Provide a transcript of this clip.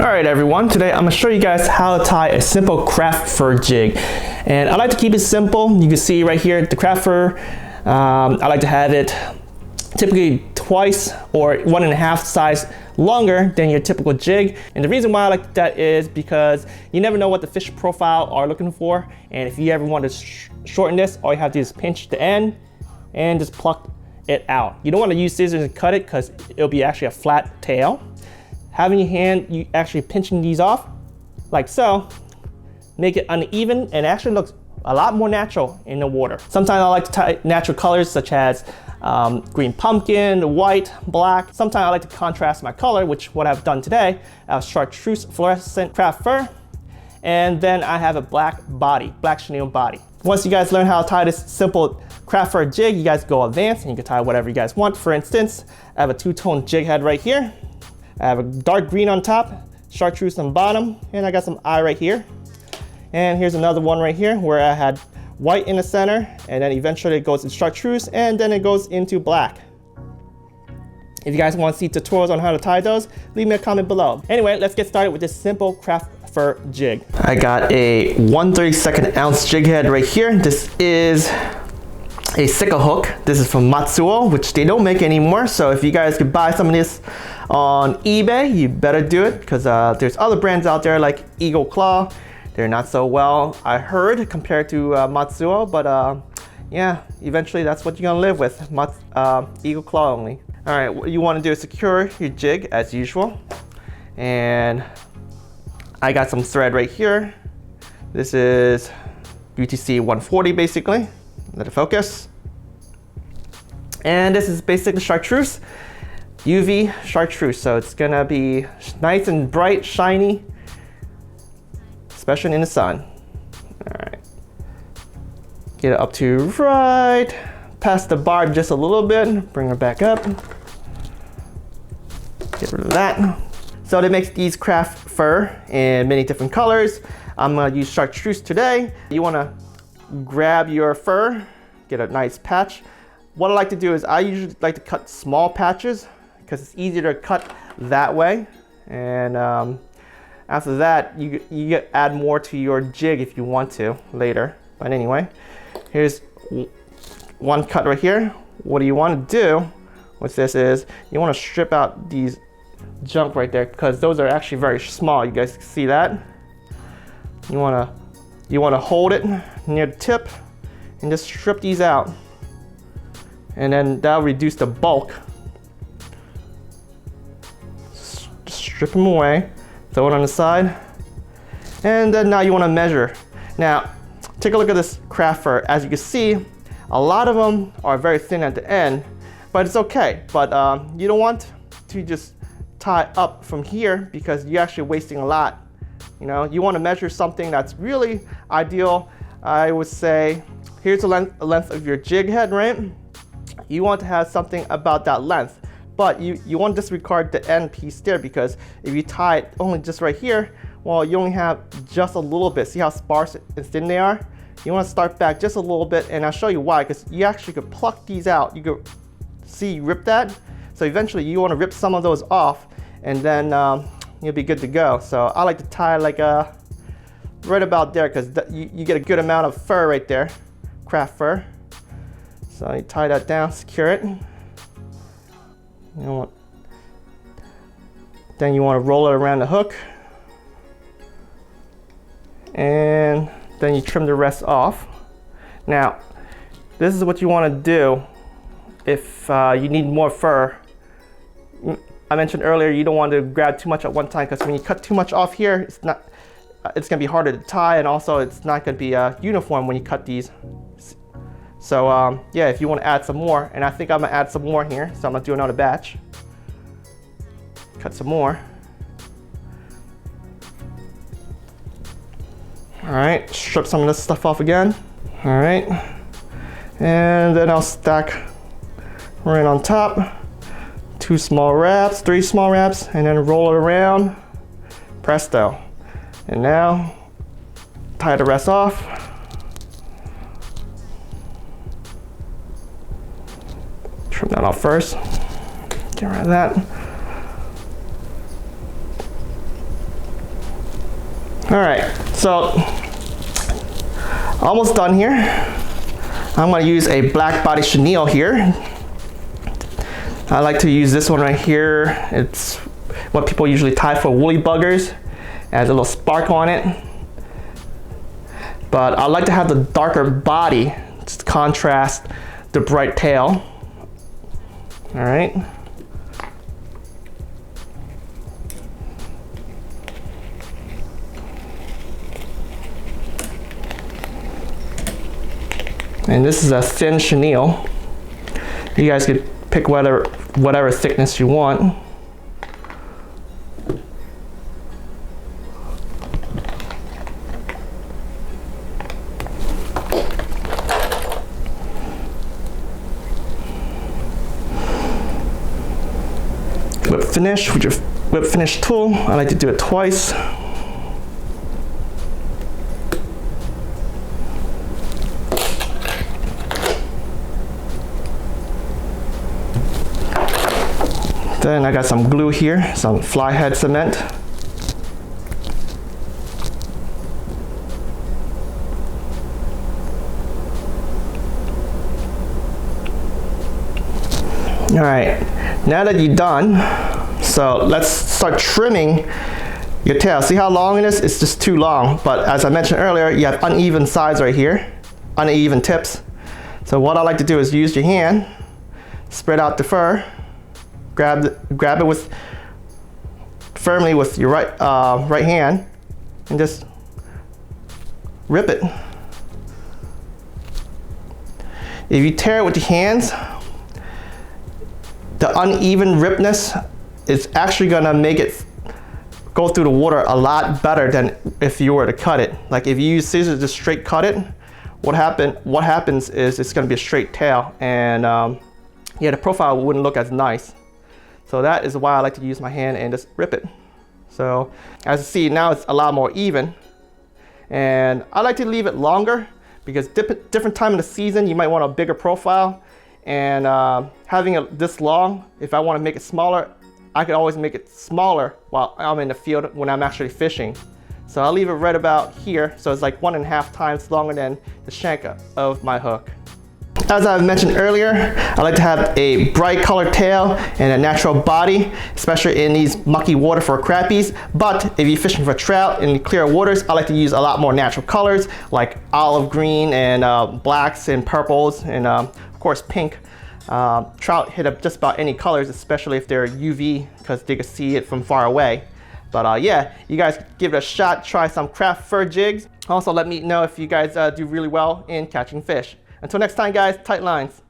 Alright everyone, today I'm going to show you guys how to tie a simple craft fur jig. And I like to keep it simple. You can see right here the craft fur. I like to have it typically twice or 1.5 size longer than your typical jig. And the reason why I like that is because you never know what the fish profile are looking for. And if you ever want to shorten this, all you have to do is pinch the end and just pluck it out. You don't want to use scissors and cut it because it'll be actually a flat tail. Having your hand, you actually pinching these off like so, make it uneven and actually looks a lot more natural in the water. Sometimes I like to tie natural colors such as green pumpkin, white, black. Sometimes I like to contrast my color, which what I've done today. I have chartreuse fluorescent craft fur, and then I have a black body, black chenille body. Once you guys learn how to tie this simple craft fur jig, you guys go advanced and you can tie whatever you guys want. For instance, I have a two-tone jig head right here. I have a dark green on top, chartreuse on bottom, and I got some eye right here. And here's another one right here where I had white in the center, and then eventually it goes to chartreuse, and then it goes into black. If you guys want to see tutorials on how to tie those, leave me a comment below. Anyway, let's get started with this simple craft fur jig. I got a 1/32 ounce jig head right here. This is a sickle hook. This is from Matsuo, which they don't make anymore. So if you guys could buy some of this on eBay, you better do it, because there's other brands out there like Eagle Claw. They're not so well, I heard, compared to Matsuo, but yeah, eventually that's what you're gonna live with, Eagle Claw only. All right, what you wanna do is secure your jig as usual. And I got some thread right here. This is UTC 140 basically. Let it focus. And this is basically chartreuse, UV chartreuse. So it's gonna be nice and bright, shiny, especially in the sun. All right, get it up to right past the barb just a little bit, bring it back up, get rid of that. So they make these craft fur in many different colors. I'm gonna use chartreuse today. You wanna grab your fur, get a nice patch. What I like to do is I usually like to cut small patches because it's easier to cut that way. And after that, you add more to your jig if you want to later. But anyway, here's one cut right here. What you want to do with this is you want to strip out these junk right there, because those are actually very small. You guys can see that. You want to hold it near the tip and just strip these out. And then that'll reduce the bulk. Just strip them away. Throw it on the side, and then now you want to measure. Now, take a look at this craft fur. As you can see, a lot of them are very thin at the end, but it's okay. But you don't want to just tie up from here because you're actually wasting a lot. You know, you want to measure something that's really ideal. I would say, here's the length of your jig head, right? You want to have something about that length. But you want to disregard the end piece there, because if you tie it only just right here, well, you only have just a little bit. See how sparse and thin they are? You want to start back just a little bit, and I'll show you why, because you actually could pluck these out. You could see, rip that. So eventually you want to rip some of those off, and then you'll be good to go. So I like to tie like right about there, because you get a good amount of fur right there, craft fur. So you tie that down, secure it. Then you want to roll it around the hook, and then you trim the rest off. Now, this is what you want to do if you need more fur. I mentioned earlier you don't want to grab too much at one time, because when you cut too much off here, it's going to be harder to tie, and also it's not going to be uniform when you cut these. So yeah, if you want to add some more, and I think I'm going to add some more here, so I'm going to do another batch. Cut some more. All right, strip some of this stuff off again. All right, and then I'll stack right on top. 2 small wraps, 3 small wraps, and then roll it around. Presto. And now, tie the rest off. Trim that off first. Get rid of that. All right, so almost done here. I'm going to use a black body chenille here. I like to use this one right here. It's what people usually tie for woolly buggers. It has a little spark on it. But I like to have the darker body to contrast the bright tail. All right. And this is a thin chenille. You guys could pick whatever thickness you want. Whip finish with your whip finish tool. I like to do it twice. Then I got some glue here, some fly head cement. All right, now that you're done, so let's start trimming your tail. See how long it is? It's just too long. But as I mentioned earlier, you have uneven sides right here, uneven tips. So what I like to do is use your hand, spread out the fur, grab it firmly with your right hand, and just rip it. If you tear it with your hands, the uneven ripness is actually gonna make it go through the water a lot better than if you were to cut it. Like if you use scissors to straight cut it, what happens is it's gonna be a straight tail, and yeah, the profile wouldn't look as nice. So that is why I like to use my hand and just rip it. So as you see, now it's a lot more even. And I like to leave it longer because different time of the season, you might want a bigger profile. And having it this long, if I want to make it smaller, I could always make it smaller while I'm in the field when I'm actually fishing. So I'll leave it right about here. So it's like 1.5 times longer than the shank of my hook. As I mentioned earlier, I like to have a bright colored tail and a natural body, especially in these mucky water for crappies. But if you're fishing for trout in clear waters, I like to use a lot more natural colors like olive green and blacks and purples and of course pink. Trout hit up just about any colors, especially if they're UV, because they can see it from far away. But yeah, you guys give it a shot, try some Craft Fur Jigs. Also let me know if you guys do really well in catching fish. Until next time guys, tight lines.